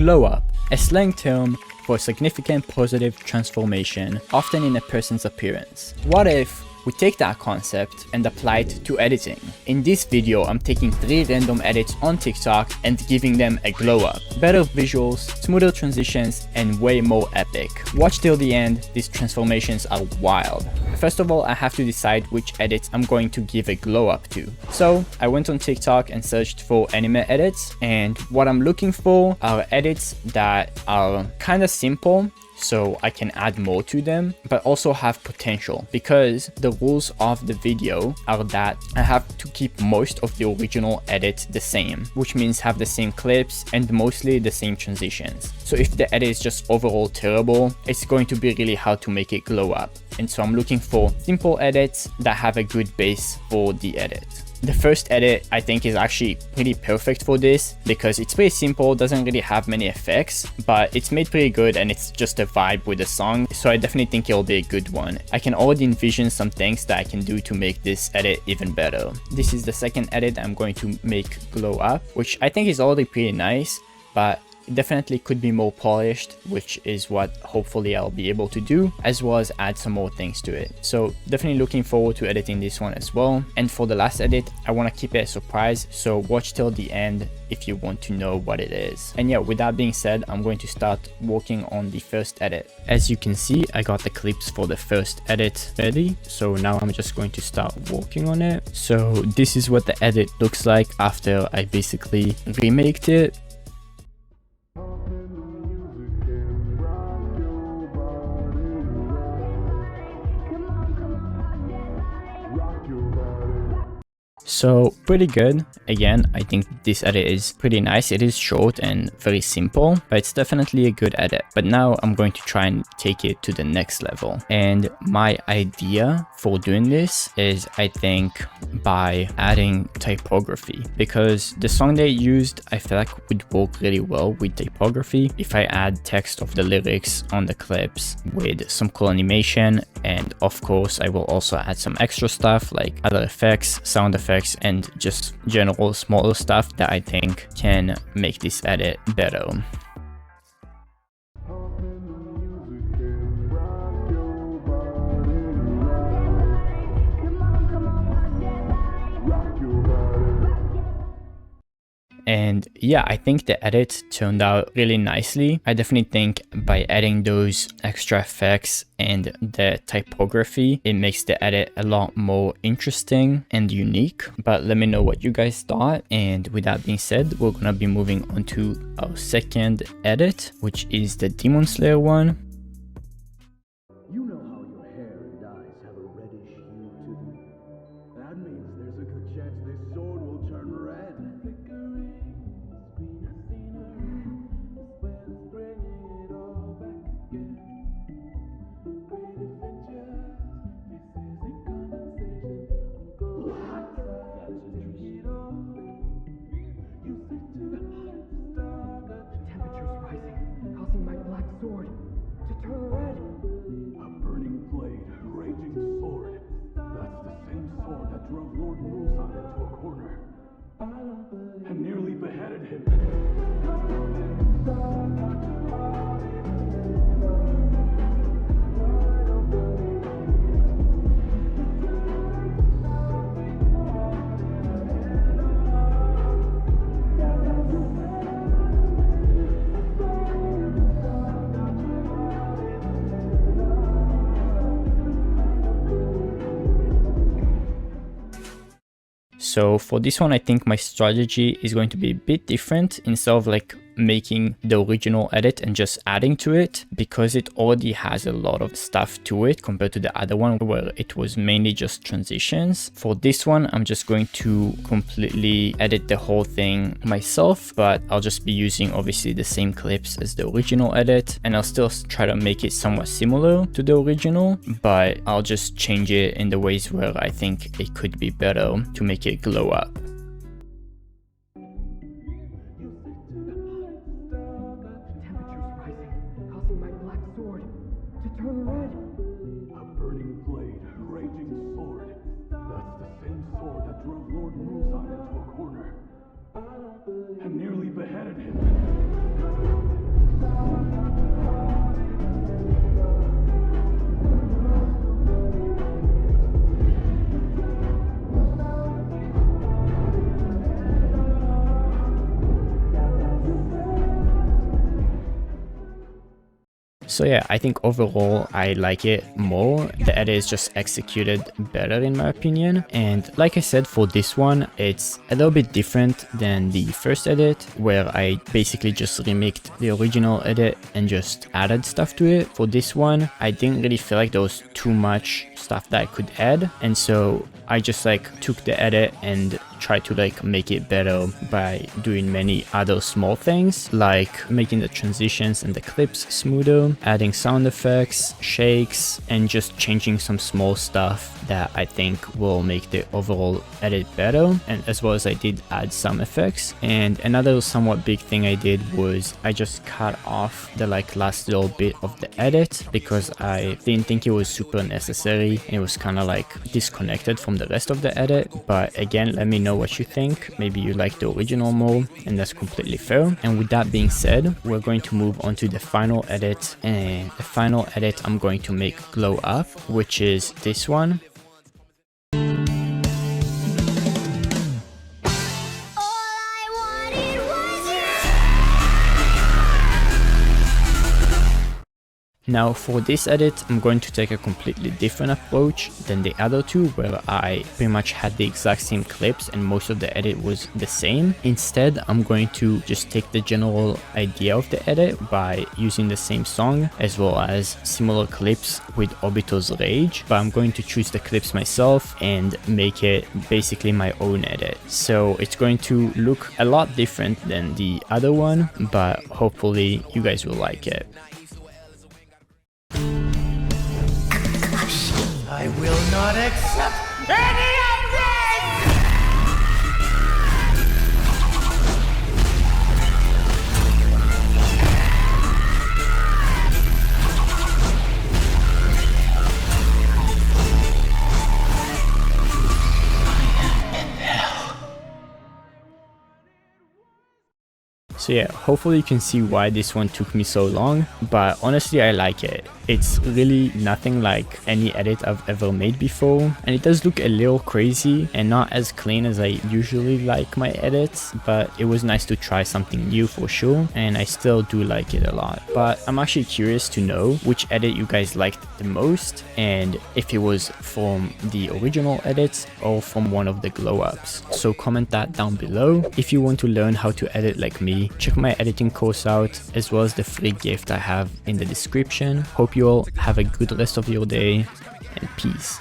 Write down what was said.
Glow up, a slang term for a significant positive transformation, often in a person's appearance. What if we take that concept and apply it to editing? In this video, I'm taking 3 random edits on TikTok and giving them a glow up. Better visuals, smoother transitions, and way more epic. Watch till the end, these transformations are wild. First of all, I have to decide which edits I'm going to give a glow up to. So I went on TikTok and searched for anime edits, and what I'm looking for are edits that are kind of simple, so I can add more to them, but also have potential, because the rules of the video are that I have to keep most of the original edit the same, which means have the same clips and mostly the same transitions. So if the edit is just overall terrible, it's going to be really hard to make it glow up. And so I'm looking for simple edits that have a good base for the edit. The first edit I think is actually pretty perfect for this, because it's pretty simple, doesn't really have many effects, but it's made pretty good and it's just a vibe with the song, so I definitely think it'll be a good one. I can already envision some things that I can do to make this edit even better. This is the second edit I'm going to make glow up, which I think is already pretty nice, but it definitely could be more polished, which is what hopefully I'll be able to do, as well as add some more things to it. So definitely looking forward to editing this one as well. And for the last edit, I want to keep it a surprise, so watch till the end if you want to know what it is. And yeah, with that being said, I'm going to start working on the first edit. As you can see, I got the clips for the first edit ready, so now I'm just going to start working on it. So this is what the edit looks like after I basically remaked it. So pretty good. Again, I think this edit is pretty nice. It is short and very simple, but it's definitely a good edit. But now I'm going to try and take it to the next level. And my idea for doing this is, I think, by adding typography, because the song they used, I feel like would work really well with typography if I add text of the lyrics on the clips with some cool animation. And of course, I will also add some extra stuff like other effects, sound effects, and just general smaller stuff that I think can make this edit better. And yeah, I think the edit turned out really nicely. I definitely think by adding those extra effects and the typography, it makes the edit a lot more interesting and unique. But let me know what you guys thought. And with that being said, we're gonna be moving on to our second edit, which is the Demon Slayer one. You know how your hair and eyes have a reddish hue to them. That means there's a good chance this sword will turn red. And nearly beheaded him. So for this one, I think my strategy is going to be a bit different. Instead of like making the original edit and just adding to it, because it already has a lot of stuff to it compared to the other one where it was mainly just transitions. For this one, I'm just going to completely edit the whole thing myself, but I'll just be using obviously the same clips as the original edit, and I'll still try to make it somewhat similar to the original, but I'll just change it in the ways where I think it could be better to make it glow up. And nearly beheaded him. So yeah, I think overall I like it more. The edit is just executed better in my opinion. And like I said, for this one, it's a little bit different than the first edit, where I basically just remixed the original edit and just added stuff to it. For this one, I didn't really feel like there was too much stuff that I could add, and so I just like took the edit and tried to like make it better by doing many other small things, like making the transitions and the clips smoother, adding sound effects, shakes, and just changing some small stuff that I think will make the overall edit better. And as well as I did add some effects. And another somewhat big thing I did was I just cut off the like last little bit of the edit because I didn't think it was super necessary and it was kind of like disconnected from the rest of the edit. But again, let me know what you think. Maybe you like the original more, and that's completely fair. And with that being said, we're going to move on to the final edit, and the final edit I'm going to make glow up, which is this one. Now for this edit, I'm going to take a completely different approach than the other two, where I pretty much had the exact same clips and most of the edit was the same. Instead, I'm going to just take the general idea of the edit by using the same song as well as similar clips with Obito's Rage, but I'm going to choose the clips myself and make it basically my own edit. So it's going to look a lot different than the other one, but hopefully you guys will like it. I will not accept any of this! So yeah, hopefully you can see why this one took me so long, but honestly I like it. It's really nothing like any edit I've ever made before, and it does look a little crazy and not as clean as I usually like my edits, but it was nice to try something new for sure, and I still do like it a lot. But I'm actually curious to know which edit you guys liked the most, and if it was from the original edits or from one of the glow ups. So comment that down below. If you want to learn how to edit like me, check my editing course out, as well as the free gift I have in the description. Hope you all have a good rest of your day, and peace.